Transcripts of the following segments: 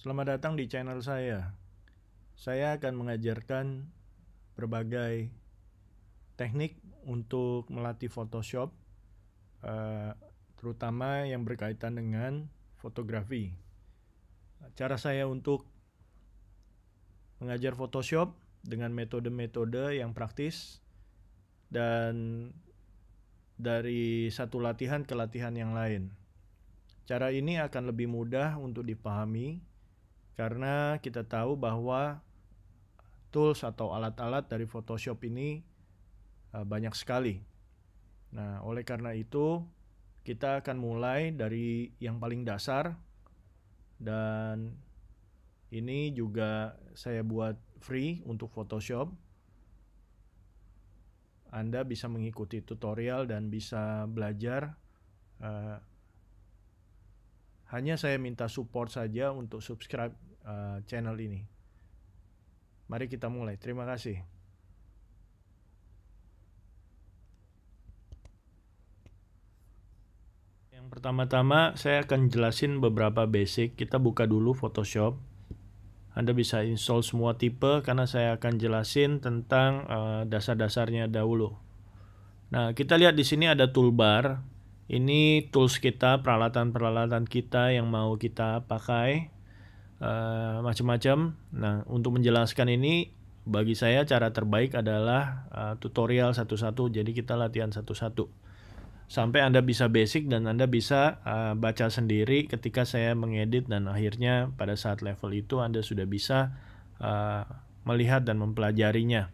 Selamat datang di channel saya. Saya akan mengajarkan berbagai teknik untuk melatih Photoshop, terutama yang berkaitan dengan fotografi. Cara saya untuk mengajar Photoshop dengan metode-metode yang praktis dan dari satu latihan ke latihan yang lain. Cara ini akan lebih mudah untuk dipahami karena kita tahu bahwa tools atau alat-alat dari Photoshop ini banyak sekali. Nah, oleh karena itu kita akan mulai dari yang paling dasar, dan ini juga saya buat free untuk Photoshop. Anda bisa mengikuti tutorial dan bisa belajar. Hanya saya minta support saja untuk subscribe channel ini. Mari kita mulai. Terima kasih. Yang pertama-tama saya akan jelasin beberapa basic. Kita buka dulu Photoshop. Anda bisa install semua tipe karena saya akan jelasin tentang dasar-dasarnya dahulu. Nah, kita lihat di sini ada toolbar. Ini tools kita, peralatan-peralatan kita yang mau kita pakai, macam-macam. Nah, untuk menjelaskan ini, bagi saya cara terbaik adalah tutorial satu-satu. Jadi kita latihan satu-satu sampai Anda bisa basic dan Anda bisa baca sendiri ketika saya mengedit, dan akhirnya pada saat level itu Anda sudah bisa melihat dan mempelajarinya.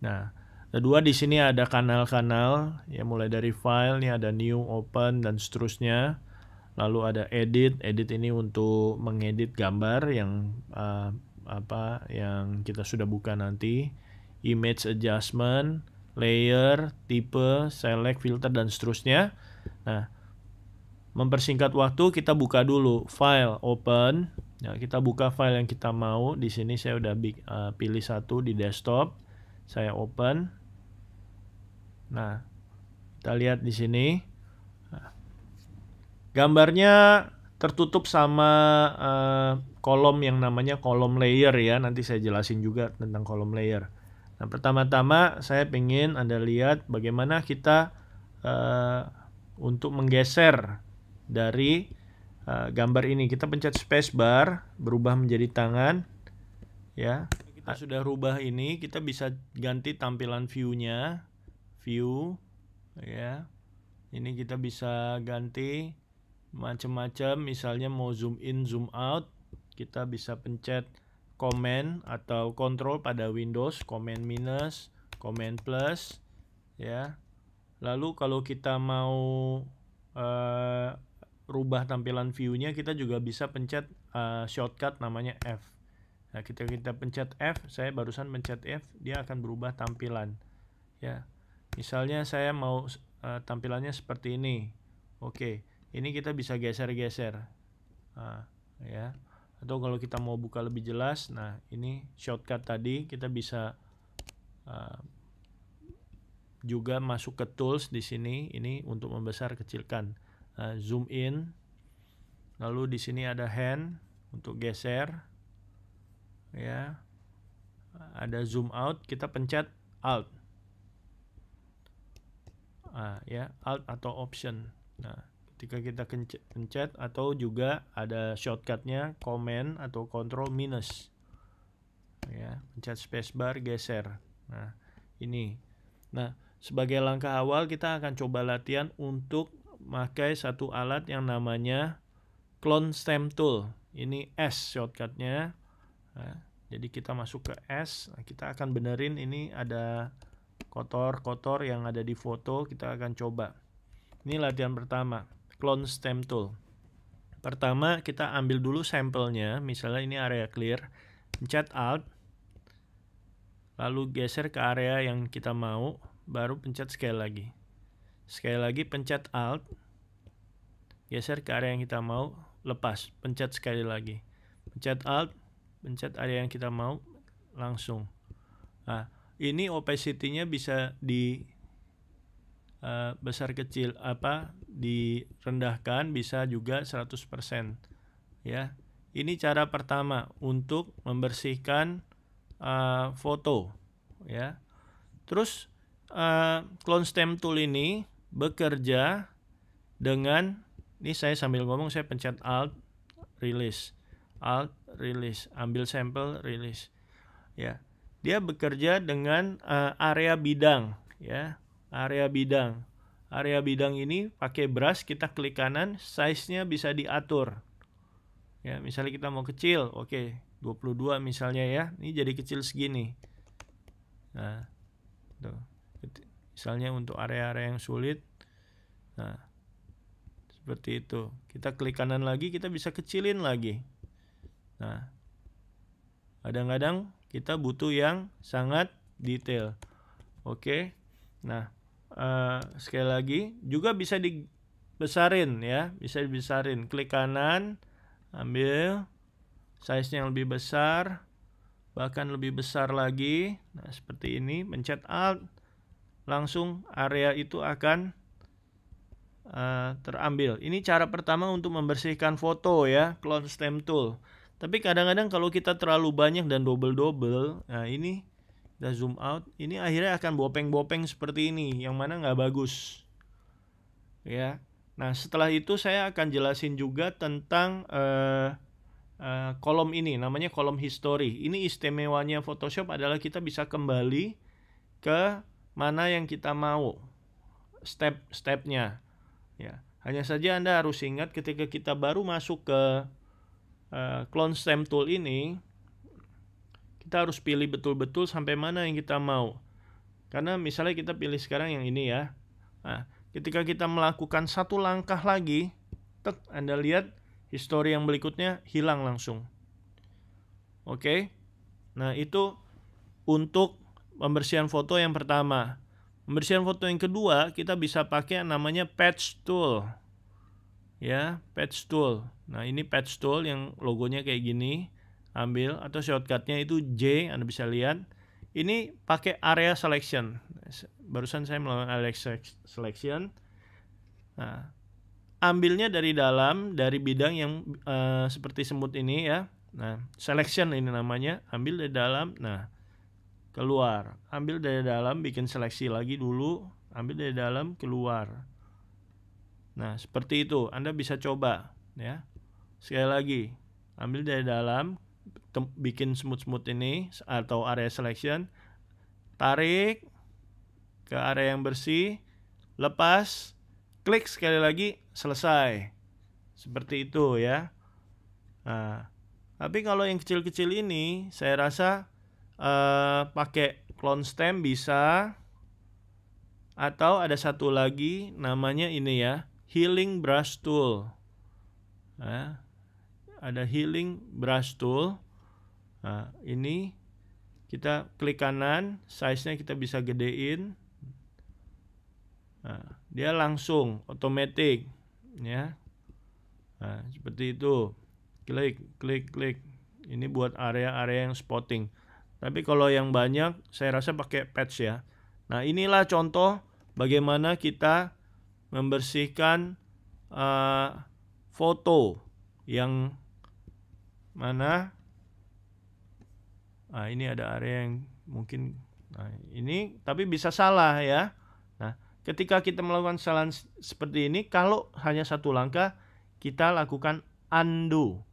Nah, kedua di sini ada kanal-kanal ya, mulai dari file, nih ada new, open dan seterusnya. Lalu ada edit. Edit ini untuk mengedit gambar yang yang kita sudah buka nanti. Image adjustment, layer, tipe, select, filter dan seterusnya. Nah, mempersingkat waktu kita buka dulu file, open. Nah, kita buka file yang kita mau. Di sini saya udah pilih satu di desktop. Saya open. Nah, kita lihat di sini. Gambarnya tertutup sama kolom yang namanya kolom layer ya. Nanti saya jelasin juga tentang kolom layer. Nah, pertama-tama saya ingin Anda lihat bagaimana kita untuk menggeser dari gambar ini. Kita pencet spacebar, berubah menjadi tangan. Ya, kita sudah rubah ini. Kita bisa ganti tampilan view-nya. View, ya. Ini kita bisa ganti macam-macam, misalnya mau zoom in, zoom out, kita bisa pencet command atau control pada Windows, command minus, command plus, ya. Lalu kalau kita mau rubah tampilan view-nya, kita juga bisa pencet shortcut namanya F. Nah, kita pencet F, saya barusan pencet F, dia akan berubah tampilan, ya. Misalnya saya mau tampilannya seperti ini. Oke, ini kita bisa geser-geser. Ya. Atau kalau kita mau buka lebih jelas, nah ini shortcut tadi, kita bisa juga masuk ke tools di sini. Ini untuk membesar kecilkan. Zoom in. Lalu di sini ada hand untuk geser. Ya. Ada zoom out, kita pencet Alt. Ya, Alt atau Option. Nah, ketika kita pencet, atau juga ada shortcutnya Command atau Control minus. Ya, pencet spacebar, geser. Nah, ini. Nah, sebagai langkah awal kita akan coba latihan untuk memakai satu alat yang namanya Clone Stamp Tool. Ini S shortcutnya. Nah, jadi kita masuk ke S. Nah, kita akan benerin ini ada kotor-kotor yang ada di foto. Kita akan coba. Ini latihan pertama, Clone Stamp Tool. Pertama kita ambil dulu sampelnya. Misalnya ini area clear, pencet Alt, lalu geser ke area yang kita mau, baru pencet sekali lagi. Sekali lagi pencet Alt, geser ke area yang kita mau, lepas, pencet sekali lagi. Pencet Alt, pencet area yang kita mau, langsung. Nah, ini opacity-nya bisa di besar kecil, direndahkan, bisa juga 100%. Ya. Ini cara pertama untuk membersihkan foto, ya. Terus clone stamp tool ini bekerja dengan, ini saya sambil ngomong saya pencet Alt release, ambil sampel, release, ya. Dia bekerja dengan area bidang, ya, area bidang ini pakai brush, kita klik kanan, size-nya bisa diatur, ya. Misalnya kita mau kecil, oke, 22 misalnya, ya, ini jadi kecil segini. Nah, tuh. Misalnya untuk area-area yang sulit, nah seperti itu. Kita klik kanan lagi, kita bisa kecilin lagi. Nah, kadang-kadang kita butuh yang sangat detail. Oke. Nah, sekali lagi juga bisa dibesarin, ya, bisa dibesarin. Klik kanan, ambil size-nya yang lebih besar, bahkan lebih besar lagi. Nah, seperti ini, pencet Alt, langsung area itu akan terambil. Ini cara pertama untuk membersihkan foto, ya, clone stamp tool. Tapi kadang-kadang kalau kita terlalu banyak dan double-double, nah ini kita zoom out, ini akhirnya akan bopeng-bopeng seperti ini, yang mana nggak bagus, ya. Nah, setelah itu saya akan jelasin juga tentang kolom ini, namanya kolom history. Ini istimewanya Photoshop adalah kita bisa kembali ke mana yang kita mau, step-stepnya, ya. Hanya saja Anda harus ingat ketika kita baru masuk ke clone stamp tool ini, kita harus pilih betul-betul sampai mana yang kita mau. Karena misalnya kita pilih sekarang yang ini, ya. Nah, ketika kita melakukan satu langkah lagi, Anda lihat history yang berikutnya hilang langsung. Oke. Nah, itu untuk pembersihan foto yang pertama. Pembersihan foto yang kedua, kita bisa pakai yang namanya patch tool, ya, patch tool. Nah, ini patch tool yang logonya kayak gini, ambil, atau shortcutnya itu J, Anda bisa lihat. Ini pakai area selection. Barusan saya melakukan area selection. Nah, ambilnya dari dalam, dari bidang yang seperti semut ini, ya. Nah, selection ini namanya, ambil dari dalam, nah, keluar. Ambil dari dalam, bikin seleksi lagi dulu, ambil dari dalam, keluar. Nah, seperti itu. Anda bisa coba, ya. Sekali lagi, ambil dari dalam, bikin semut-semut ini atau area selection, tarik ke area yang bersih, lepas, klik sekali lagi, selesai. Seperti itu, ya. Nah, tapi kalau yang kecil-kecil ini, saya rasa pakai clone stamp bisa, atau ada satu lagi namanya ini, ya, healing brush tool. Nah, ada healing brush tool. Nah, ini kita klik kanan, size-nya kita bisa gedein. Nah, dia langsung otomatis, ya. Nah, seperti itu. Klik, klik, klik. Ini buat area-area yang spotting. Tapi kalau yang banyak, saya rasa pakai patch, ya. Nah, inilah contoh bagaimana kita membersihkan foto yang mana. Nah, ini ada area yang mungkin, nah, ini tapi bisa salah, ya. Nah, ketika kita melakukan kesalahan seperti ini, kalau hanya satu langkah, kita lakukan undo.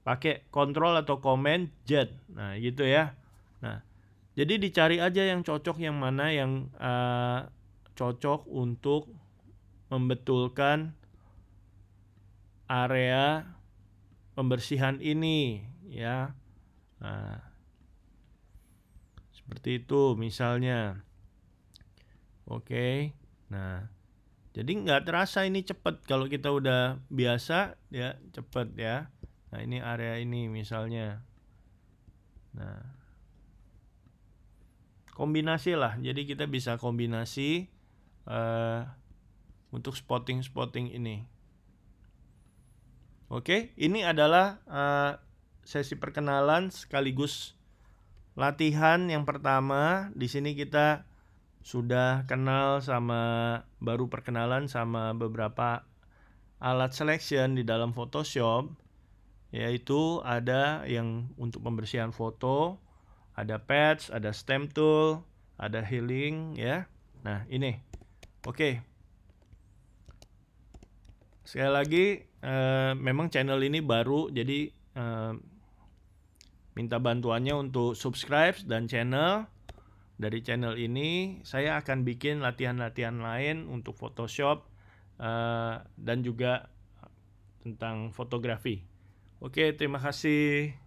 Pakai Ctrl atau Command Z. Nah, gitu, ya. Nah, jadi dicari aja yang cocok, yang mana yang cocok untuk membetulkan area pembersihan ini, ya. Nah, seperti itu misalnya. Oke. Nah, jadi nggak terasa ini cepat kalau kita udah biasa, ya, cepat, ya. Nah, ini area ini misalnya. Nah, kombinasi lah. Jadi kita bisa kombinasi untuk spotting ini. Oke, ini adalah sesi perkenalan sekaligus latihan yang pertama. Di sini kita sudah kenal baru perkenalan sama beberapa alat selection di dalam Photoshop, yaitu ada yang untuk pembersihan foto, ada patch, ada stamp tool, ada healing ya. Nah, ini. Oke. Sekali lagi, memang channel ini baru, jadi minta bantuannya untuk subscribe dan channel. Dari channel ini saya akan bikin latihan-latihan lain untuk Photoshop dan juga tentang fotografi. Oke, terima kasih.